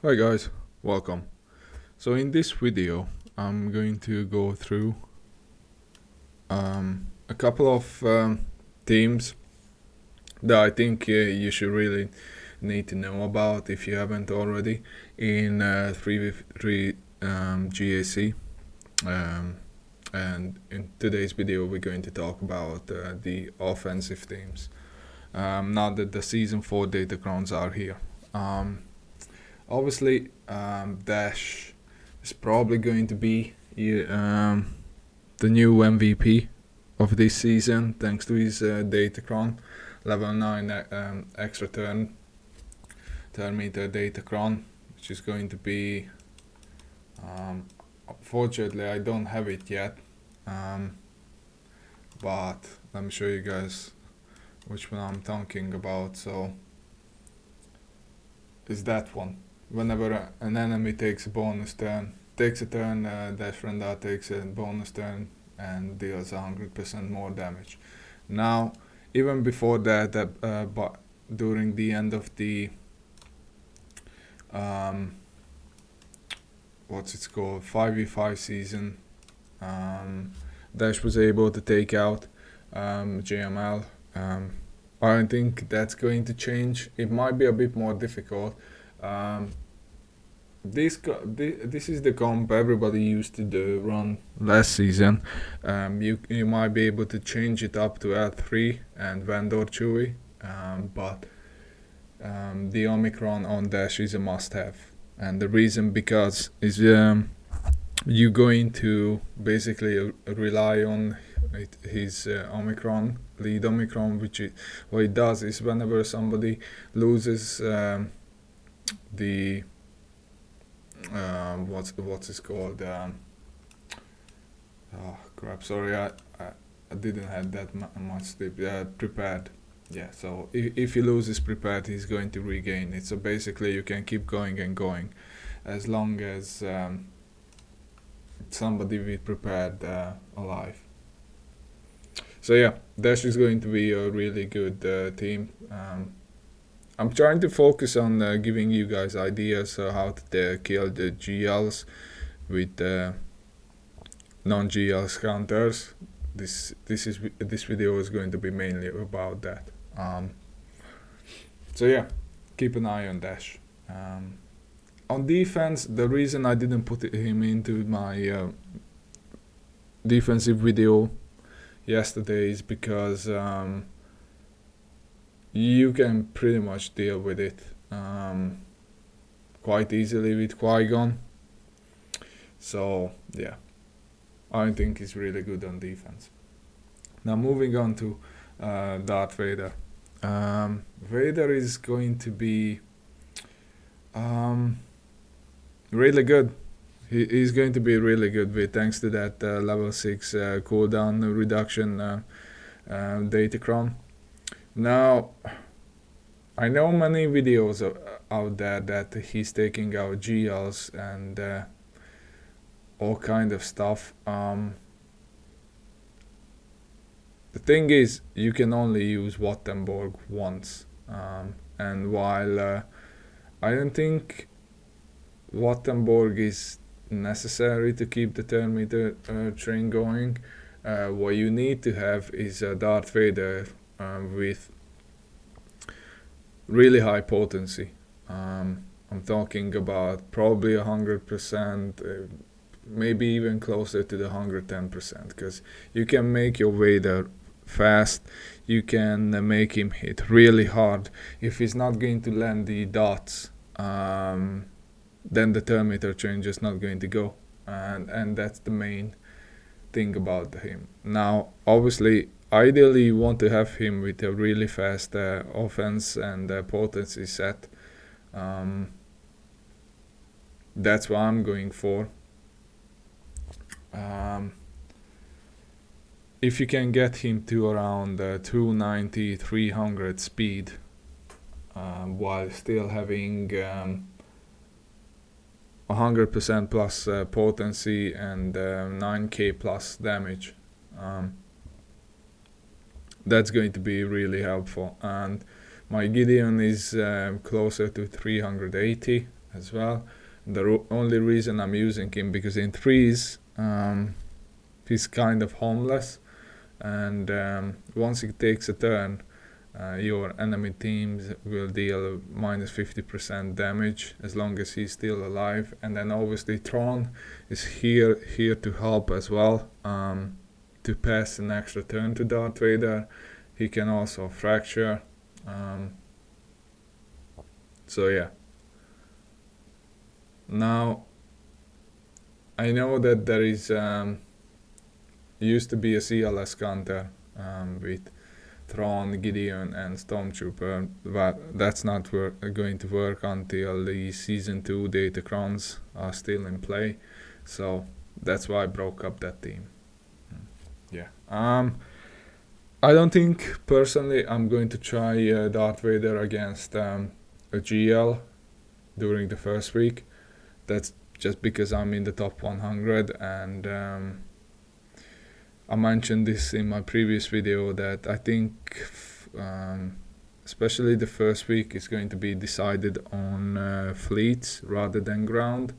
Hi guys, welcome. So in this video I'm going to go through a couple of themes that I think you should really need to know about if you haven't already in 3v3 GAC. And in today's video we're going to talk about the offensive themes now that the season 4 datacrons are here. Obviously, Dash is probably going to be the new MVP of this season, thanks to his datacron, level 9 extra turn meter datacron, which is going to be. Unfortunately, I don't have it yet, but let me show you guys which one I'm talking about. So, it's that one. Whenever an enemy takes a bonus turn, Dash Renda takes a bonus turn and deals 100% more damage. Now, even before that, but during the end of the what's it called, 5v5 season, Dash was able to take out JML. I think that's going to change. It might be a bit more difficult. This is the comp everybody used to run last season. You might be able to change it up to L3 and Vendor Chewy, but the Omicron on Dash is a must-have, and the reason because is you're going to basically rely on his Omicron, lead Omicron, which what it does is whenever somebody loses the what's it called? Oh crap! Sorry, I didn't have that much sleep. Prepared. Yeah. So if he loses prepared, he's going to regain it. So basically, you can keep going and going, as long as somebody with prepared alive. So yeah, Dash is going to be a really good team. I'm trying to focus on giving you guys ideas how to kill the GLs with non-GLs counters. This video is going to be mainly about that. So yeah, keep an eye on Dash. On defense, the reason I didn't put him into my defensive video yesterday is because you can pretty much deal with it quite easily with Qui-Gon. So yeah, I think he's really good on defense. Now moving on to Darth Vader. Vader is going to be really good. He's going to be really good with thanks to that level 6 cooldown reduction datacron. Now, I know many videos out there that he's taking out GLs and all kind of stuff. The thing is, you can only use Wattenborg once, and while I don't think Wattenborg is necessary to keep the turn meter train going, what you need to have is Darth Vader with really high potency. I'm talking about probably 100%, maybe even closer to the 110%, because you can make your Vader fast, you can make him hit really hard. If he's not going to land the dots, then the turn meter change is not going to go, and that's the main thing about him. Now, obviously, ideally you want to have him with a really fast offense and potency set. That's what I'm going for. If you can get him to around 290, 300 speed, while still having 100% plus potency and 9k plus damage, that's going to be really helpful. And my Gideon is closer to 380, as well. The only reason I'm using him because in 3s he's kind of homeless, and once he takes a turn, your enemy teams will deal minus 50% damage as long as he's still alive. And then obviously Tron is here to help as well, to pass an extra turn to Darth Vader. He can also fracture. So yeah. Now I know that there is used to be a CLS counter with Thrawn, Gideon and Stormtrooper, but that's not going to work until the Season 2 datacrons are still in play. So that's why I broke up that team. Yeah. I don't think personally I'm going to try Darth Vader against a GL during the first week. That's just because I'm in the top 100, and I mentioned this in my previous video that I think especially the first week is going to be decided on fleets rather than ground,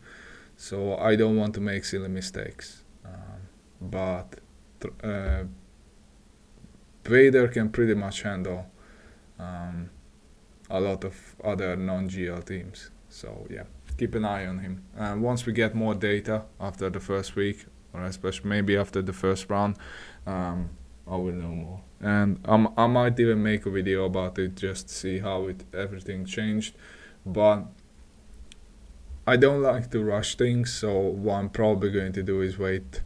so I don't want to make silly mistakes. But Vader can pretty much handle a lot of other non-GL teams, so yeah, keep an eye on him. Once we get more data after the first week, or especially maybe after the first round, I will know more. And I might even make a video about it just to see how everything changed. But I don't like to rush things, so what I'm probably going to do is wait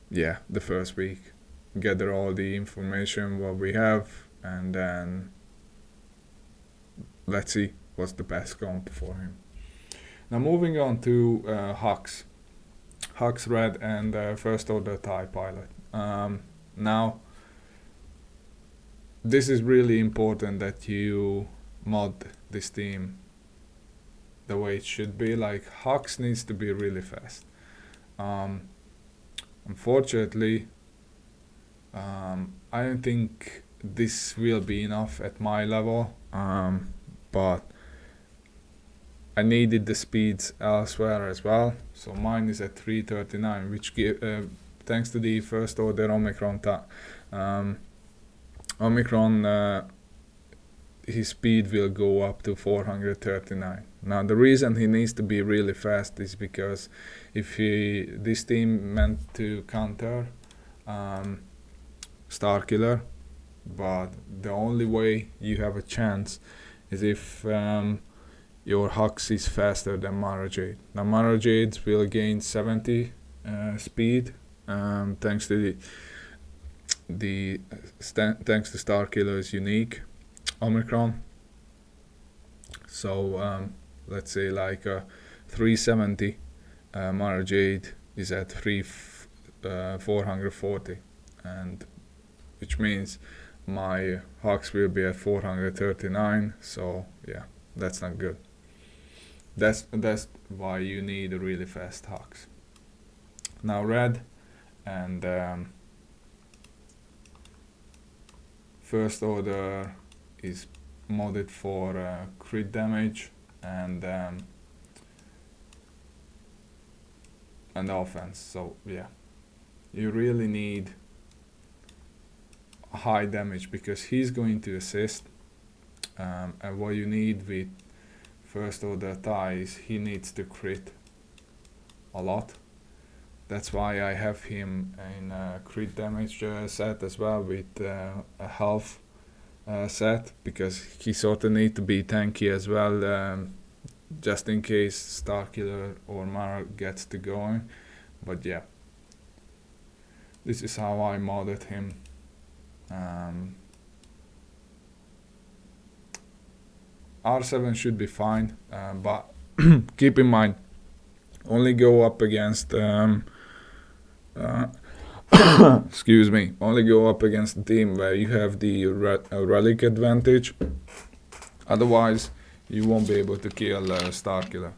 the first week, gather all the information what we have, and then let's see what's the best comp for him. Now moving on to Hux Red and First Order TIE Pilot. Now this is really important that you mod this team the way it should be. Like, Hux needs to be really fast. Unfortunately, I don't think this will be enough at my level, but I needed the speeds elsewhere as well, so mine is at 339, which thanks to the First Order Omicron, his speed will go up to 439. Now the reason he needs to be really fast is because if this team meant to counter Starkiller, but the only way you have a chance is if your Hux is faster than Mara Jade. Now Mara Jades will gain 70 speed thanks to thanks to Starkiller's unique Omicron. So let's say like 370, Mara Jade is at 440, and which means my Hux will be at 439. So yeah, that's not good. That's why you need a really fast Hux. Now Red and First Order is modded for crit damage and offense. So yeah, you really need high damage because he's going to assist, and what you need with First Order ties, he needs to crit a lot. That's why I have him in a crit damage set as well with a health set, because he sort of need to be tanky as well, just in case Starkiller or Mara gets to going. But yeah, this is how I modded him. R7 should be fine, but keep in mind, only go up against excuse me, only go up against a team where you have the relic advantage. Otherwise you won't be able to kill Starkiller.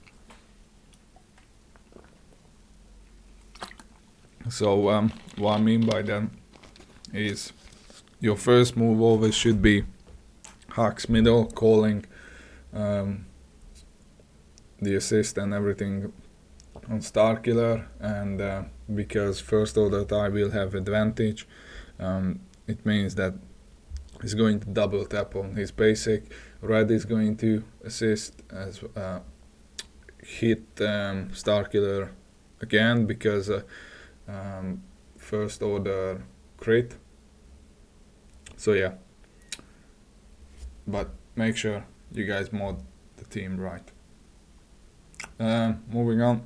So what I mean by that is your first move always should be Hux middle, calling the assist and everything on starkiller, and because first order I will have advantage, it means that he's going to double tap on his basic. Red is going to assist as hit starkiller again because first order crit. So yeah, but make sure you guys mod the team right. Moving on,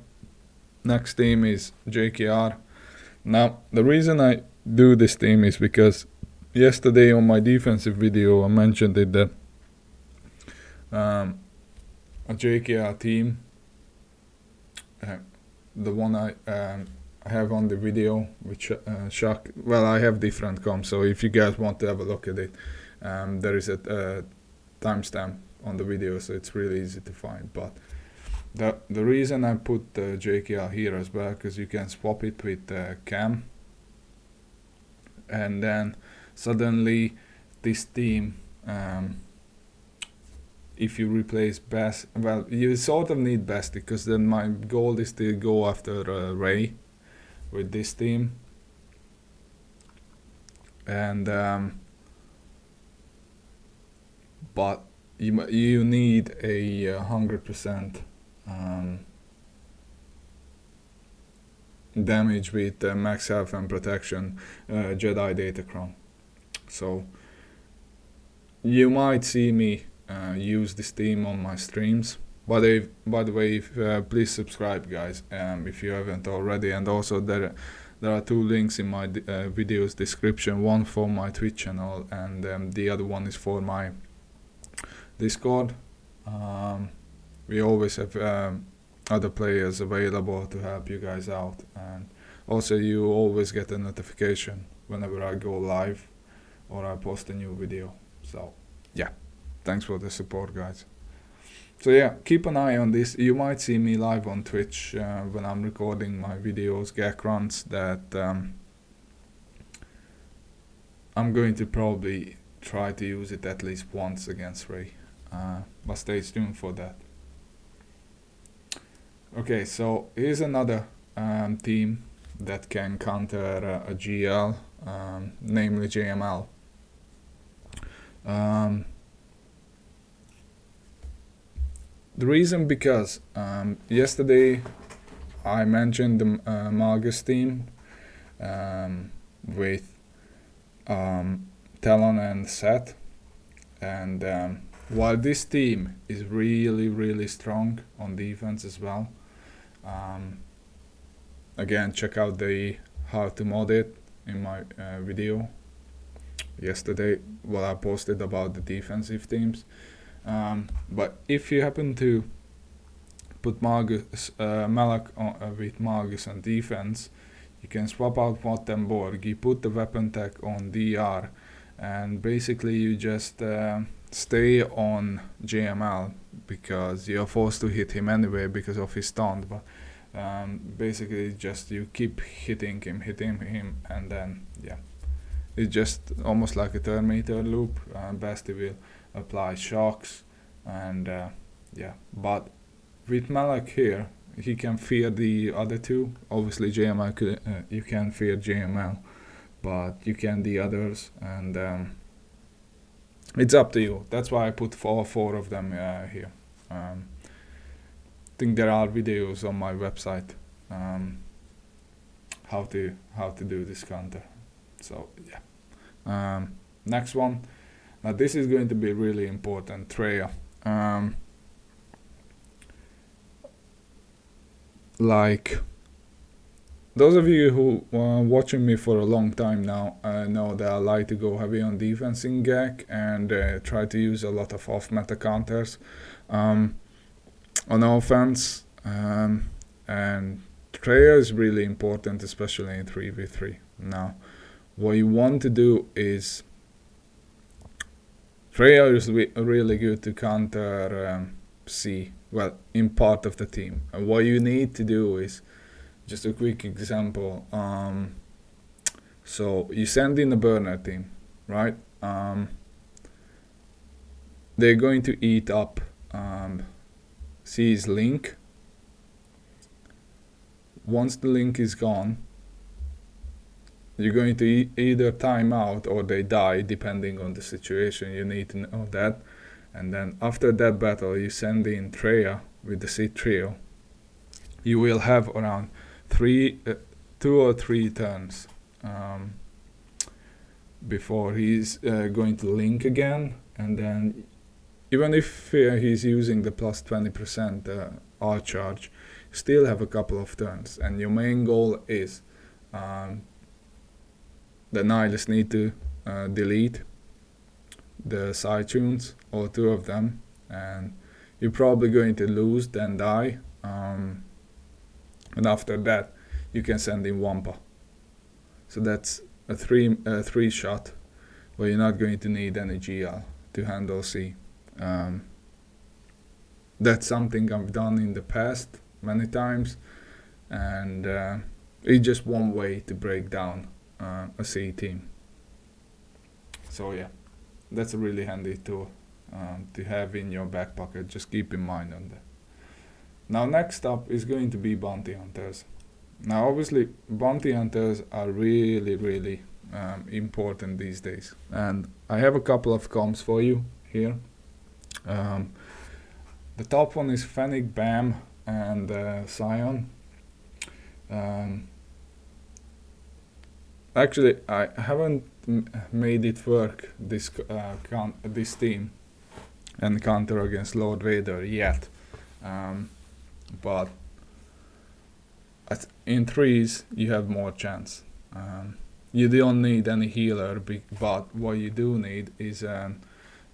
next team is JTR. Now the reason I do this team is because yesterday on my defensive video I mentioned it that a JTR team, the one I have on the video, which I have different comps, so if you guys want to have a look at it, there is a timestamp on the video, so it's really easy to find. But the reason I put the JTR here as well, because you can swap it with Cam, and then suddenly this team, if you replace best, well, you sort of need best, because then my goal is to go after Ray with this team, and but you need a 100% damage with max health and protection Jedi datacron. So you might see me use this team on my streams. By the way, please subscribe, guys, if you haven't already. And also there are two links in my video's description. One for my Twitch channel, and the other one is for my Discord. We always have other players available to help you guys out, and also you always get a notification whenever I go live or I post a new video. So yeah, thanks for the support, guys. So yeah, keep an eye on this. You might see me live on Twitch when I'm recording my videos, GAC runs, that I'm going to probably try to use it at least once against Ray, but stay tuned for that. Okay, so here's another team that can counter a GL, namely JML. The reason because yesterday I mentioned the Magus team with Talon and Seth, and while this team is really strong on defense as well, again, check out the how to mod it in my video yesterday, what I posted about the defensive teams. But if you happen to put Magus, Malak with Magus on defense, you can swap out Watt and Borg, you put the weapon tech on DR, and basically you just stay on JML, because you're forced to hit him anyway because of his stunt, but basically just you keep hitting him, and then yeah, it's just almost like a Terminator loop. Basti will apply shocks, and yeah, but with Malak here, he can fear the other two. Obviously JML you can fear JML, but you can the others, and it's up to you. That's why I put four of them here. I think there are videos on my website how to do this counter. So yeah, next one. Now this is going to be really important, Traya. Like those of you who are watching me for a long time now know that I like to go heavy on defense in GAC and try to use a lot of off-meta counters on offense, and Traya is really important, especially in 3v3. Now, what you want to do is, Traya is really good to counter C, well, in part of the team. And what you need to do is, just a quick example, so you send in a burner team, right? They're going to eat up see his link. Once the link is gone, you're going to either time out or they die, depending on the situation. You need to know that. And then after that battle, you send in Traya with the Sith trio. You will have around 2 or 3 turns before he's going to link again. And then even if he's using the plus 20% R charge, still have a couple of turns. And your main goal is the Nihilists need to delete the side tunes, or 2 of them, and you're probably going to lose, then die, and after that you can send in Wampa. So that's a 3 shot where you're not going to need any GL to handle C. That's something I've done in the past many times, and it's just one way to break down a C team. So yeah, that's a really handy tool to have in your back pocket. Just keep in mind on that. Now next up is going to be bounty hunters. Now obviously bounty hunters are really important these days, and I have a couple of comps for you here. The top one is Fennec, Bam, and Scion. Actually, I haven't made it work, this team and counter against Lord Vader yet, but in 3s you have more chance. You don't need any healer, but what you do need is an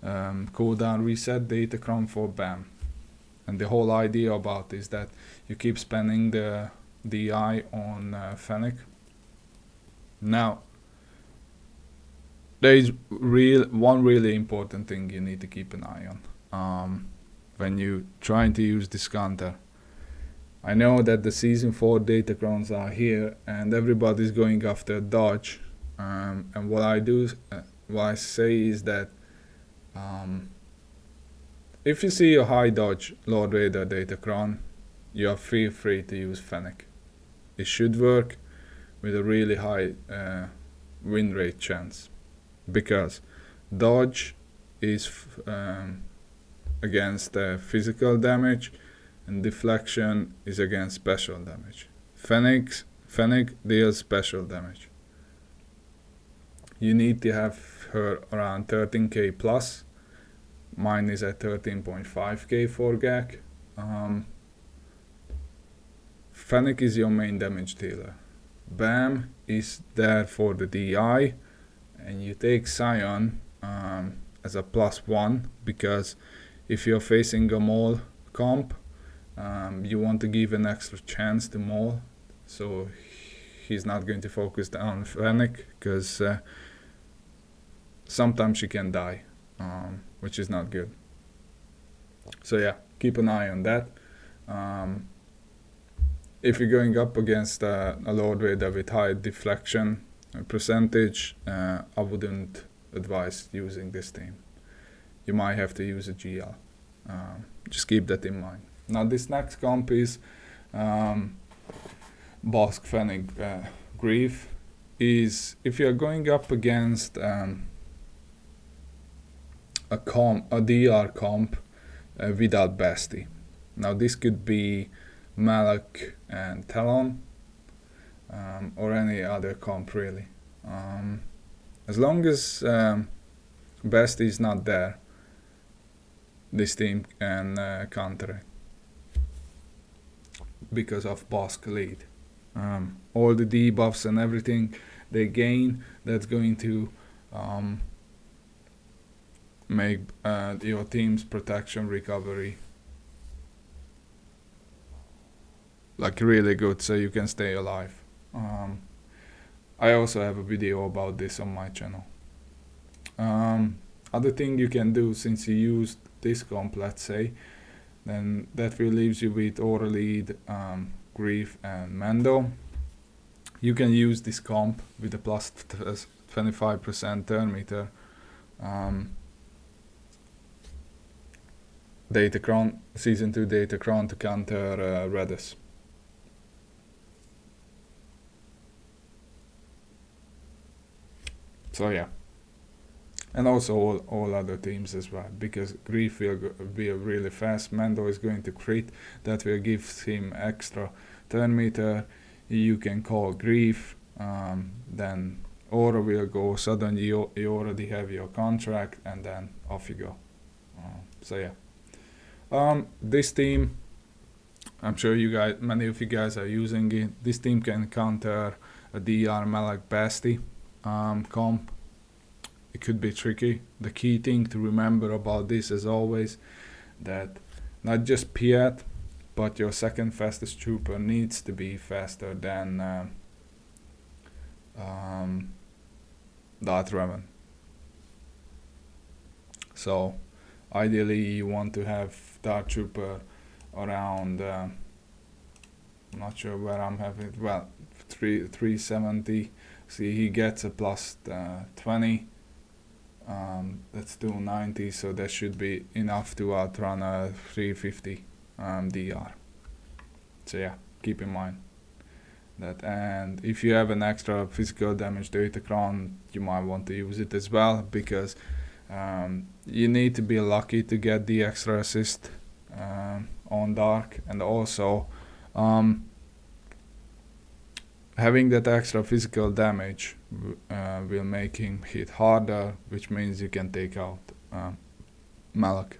cooldown reset datacron for Bam. And the whole idea about is that you keep spending the DI on Fennec. Now, there is one really important thing you need to keep an eye on when you trying to use this counter. I know that the season 4 datacrons are here and everybody's going after dodge, and what I say is that if you see a high dodge Lord Vader datacron, you are feel free to use Fennec. It should work with a really high win rate chance, because dodge is against physical damage and deflection is against special damage. Fennec deals special damage. You need to have her around 13k plus. Mine is at 13.5k for GAC. Fennec is your main damage dealer. Bam is there for the DI, and you take Scion as a +1, because if you're facing a Maul comp, you want to give an extra chance to Maul, so he's not going to focus on Fennec, because sometimes she can die, which is not good. So yeah, keep an eye on that. If you're going up against a Lord Vader with high deflection percentage, I wouldn't advise using this team. You might have to use a GL. Just keep that in mind. Now this next comp is Bosk Fennec Grief. Is if you're going up against a DR comp without Basti. Now this could be Malak and Talon, or any other comp really. As long as Basti is not there, this team can counter it because of Bosk lead. All the debuffs and everything they gain, that's going to make your team's protection recovery like really good, so you can stay alive. I also have a video about this on my channel. Other thing you can do, since you used this comp, let's say, then that will leaves you with Auralead, Grief and Mando. You can use this comp with a plus 25% turn meter. datacron, season 2 datacron to counter Raddus. So yeah, and also all other teams as well, because Grief will be really fast. Mando is going to crit, that will give him extra turn meter. You can call Grief, then Aura will go, suddenly you already have your contract, and then off you go. So yeah, this team, I'm sure many of you guys are using it. This team can counter a DR Malak Basti comp. It could be tricky. The key thing to remember about this, as always, that not just Piet, but your second fastest trooper needs to be faster than Darth Revan. So ideally you want to have Darth Trooper around, I'm not sure where I'm having it, well, 370. See, he gets a plus 20. That's 290, so that should be enough to outrun a 350 DR. So yeah, keep in mind that. And if you have an extra physical damage datacron, you might want to use it as well, because you need to be lucky to get the extra assist on Dark, and also having that extra physical damage will make him hit harder, which means you can take out Malak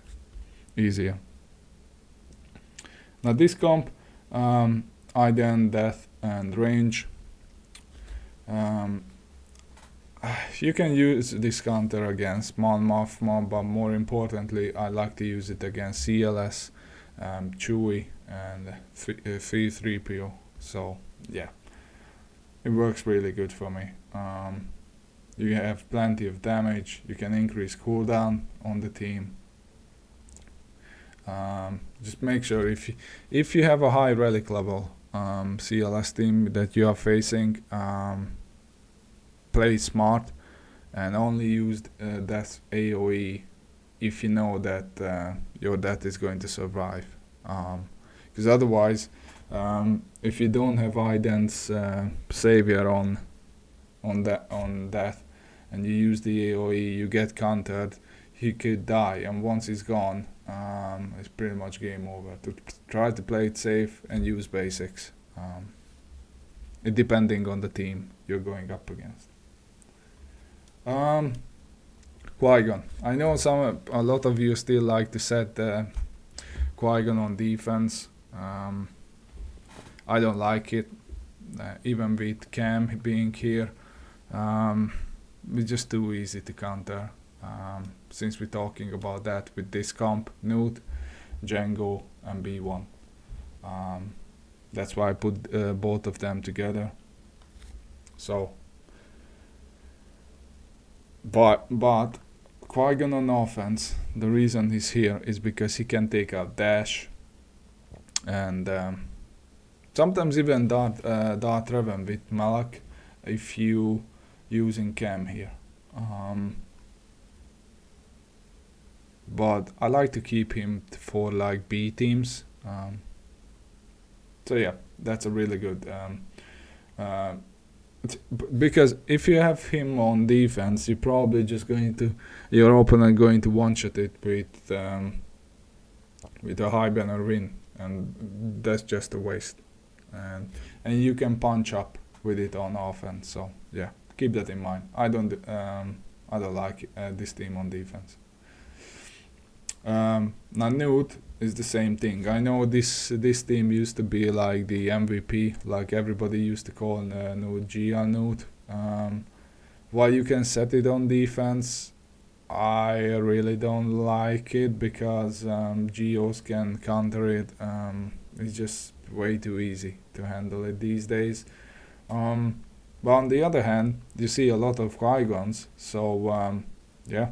easier. Now this comp, Iden, Death and Range, you can use this counter against Mon Mothma, but more importantly I like to use it against CLS, Chewie and 3PO. So yeah, it works really good for me. You have plenty of damage, you can increase cooldown on the team. Just make sure if you have a high relic level CLS team that you are facing, play smart and only use death AoE if you know that your death is going to survive. Because otherwise, if you don't have Iden's savior on death and you use the AoE, you get countered, he could die, and once he's gone, it's pretty much game over. To try to play it safe and use basics, it depending on the team you're going up against. Qui-Gon. I know a lot of you still like to set Qui-Gon on defense. I don't like it, even with Cam being here. It's just too easy to counter. Since we're talking about that with this comp, Nute, Django and B1. That's why I put both of them together. So, but Qui-Gon on offense, the reason he's here is because he can take out Dash and sometimes even Darth Revan with Malak if you using Cam here. But I like to keep him for like B teams. So yeah, that's a really good because if you have him on defense, you're probably just your opponent going to one-shot it with a high banner win, and that's just a waste. And you can punch up with it on offense. So yeah, keep that in mind. I don't like this team on defense. Now Nute is the same thing. I know this team used to be like the MVP, like everybody used to call Nute GR Nute. While you can set it on defense, I really don't like it because GOs can counter it. It's just way too easy to handle it these days. But on the other hand, you see a lot of Qui-Gons, so yeah.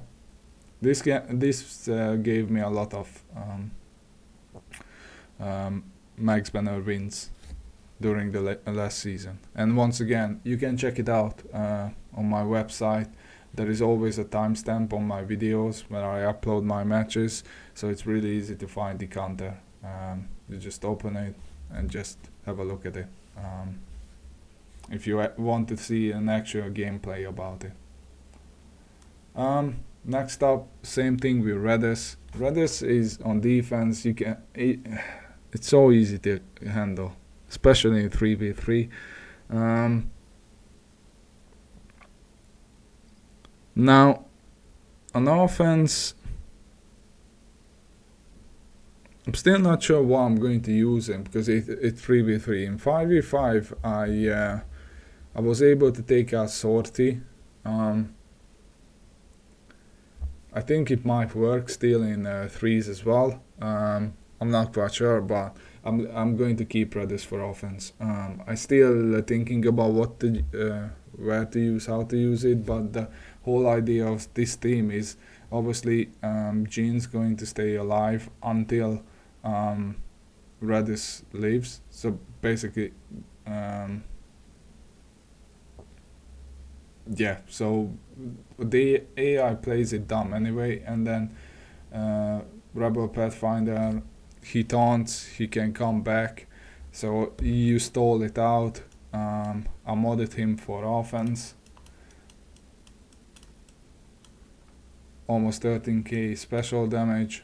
This gave me a lot of max banner wins during the last season. And once again, you can check it out on my website. there is always a timestamp on my videos when I upload my matches, so it's really easy to find the counter. You just open it and just have a look at it. If you want to see an actual gameplay about it. Next up, same thing with Raddus. Raddus is on defense. It's so easy to handle, especially in 3v3. Now, on offense, I'm still not sure why I'm going to use him, because it's 3v3. In 5v5, I was able to take out Sortie. I think it might work still in 3s as well. I'm not quite sure, but I'm going to keep Raddus for offense. I still thinking about where to use, how to use it, but the whole idea of this team is obviously Jean's going to stay alive until Raddus leaves. So basically, yeah, so the AI plays it dumb anyway, and then Rebel Pathfinder, he taunts, he can come back, so you stall it out. I modded him for offense. Almost 13k special damage.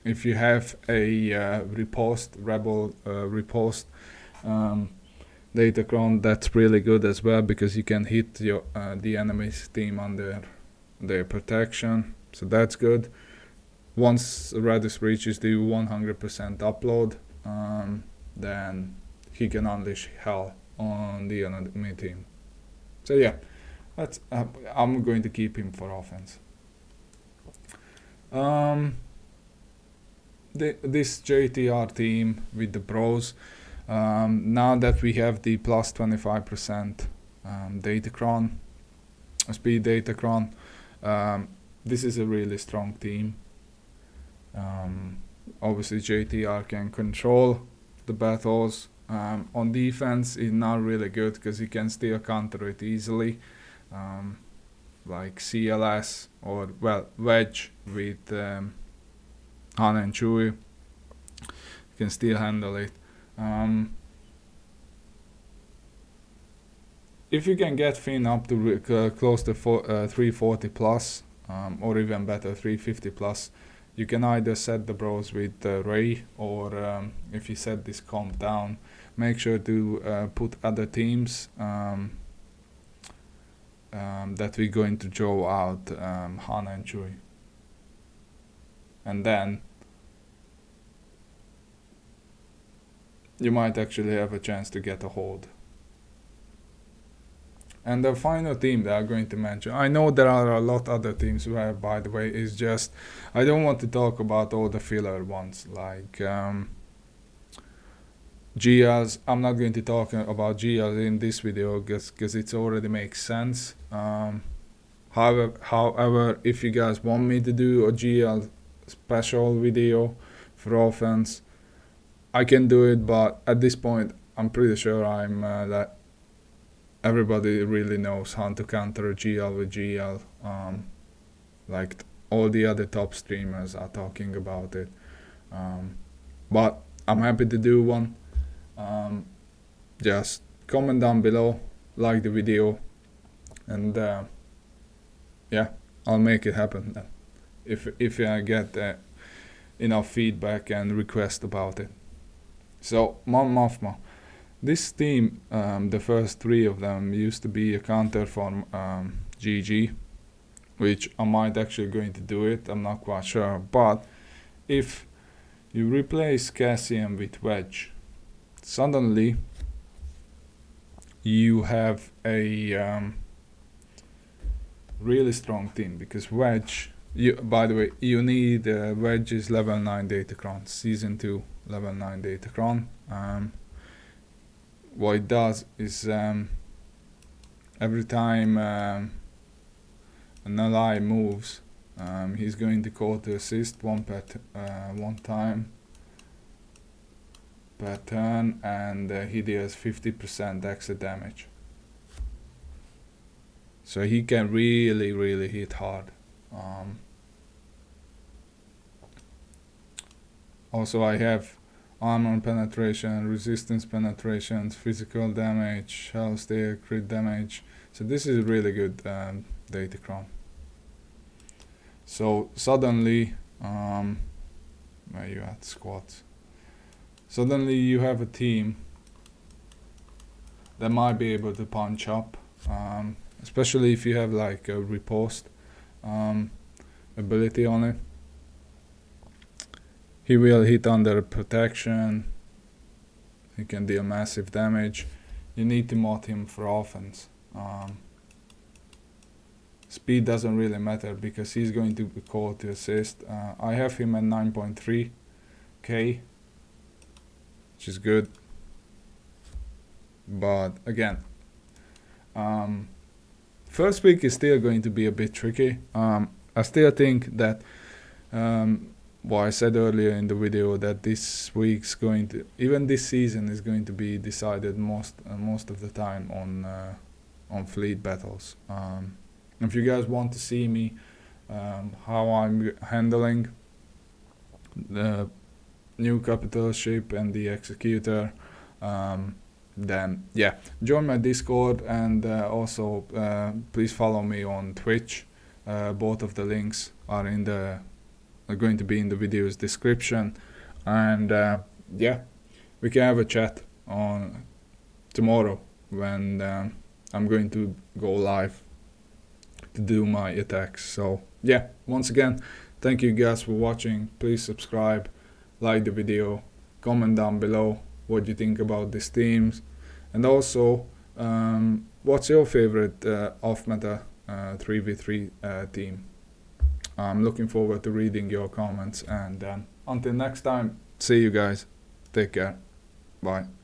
If you have a riposte, Rebel riposte datacron, that's really good as well, because you can hit the enemy's team under their protection, so that's good. Once Raddus reaches the 100% upload, then he can unleash hell on the enemy team. So yeah, that's I'm going to keep him for offense. This JTR team with the Bros, now that we have the plus 25% datacron, speed datacron, this is a really strong team. Obviously JTR can control the battles. On defense is not really good, because you can still counter it easily, like CLS or Wedge with Han and Chewie. You can still handle it. If you can get Finn up to close to 340 plus, or even better 350 plus, you can either set the Bros with Ray, or if you set this comp down, make sure to put other teams that we're going to draw out Han and Chewie. And then you might actually have a chance to get a hold. And the final team that I'm going to mention, I know there are a lot other teams where, by the way, is just, I don't want to talk about all the filler ones, like GLs. I'm not going to talk about GLs in this video, because it already makes sense. However, if you guys want me to do a GL special video for offense, I can do it, but at this point I'm pretty sure that everybody really knows how to counter a GL with GL. Like all the other top streamers are talking about it, but I'm happy to do one. Just comment down below, like the video, and yeah, I'll make it happen then, if I get enough feedback and request about it. So Mon Mothma, this team, the first three of them used to be a counter from GG, which I might actually going to do it, I'm not quite sure. But if you replace Cassian with Wedge, suddenly you have a really strong team, because Wedge, by the way, you need Wedge is level 9 datacron, season 2 level 9 datacron. What it does is every time an ally moves, he's going to call to assist one time per turn, and he deals 50% extra damage. so he can really hit hard. Also, I have armor penetration, resistance penetration, physical damage, health steer, crit damage. So this is really good datacron. So suddenly, where you at, squads? Suddenly you have a team that might be able to punch up, especially if you have like a riposte ability on it. He will hit under protection. He can deal massive damage. You need to mod him for offense. Speed doesn't really matter because he's going to be called to assist. I have him at 9.3k, which is good. But again, first week is still going to be a bit tricky. I still think that what I said earlier in the video, that this week's going to, even this season is going to be decided most of the time on fleet battles. If you guys want to see me how I'm handling the new capital ship and the executor, then yeah, join my Discord, and also please follow me on Twitch. Both of the links are going to be in the video's description, and yeah, we can have a chat on tomorrow when I'm going to go live to do my attacks. So yeah, once again, thank you guys for watching. Please subscribe, like the video, comment down below what you think about these teams, and also what's your favorite off-meta 3v3 team. I'm looking forward to reading your comments, and until next time, see you guys. Take care. Bye.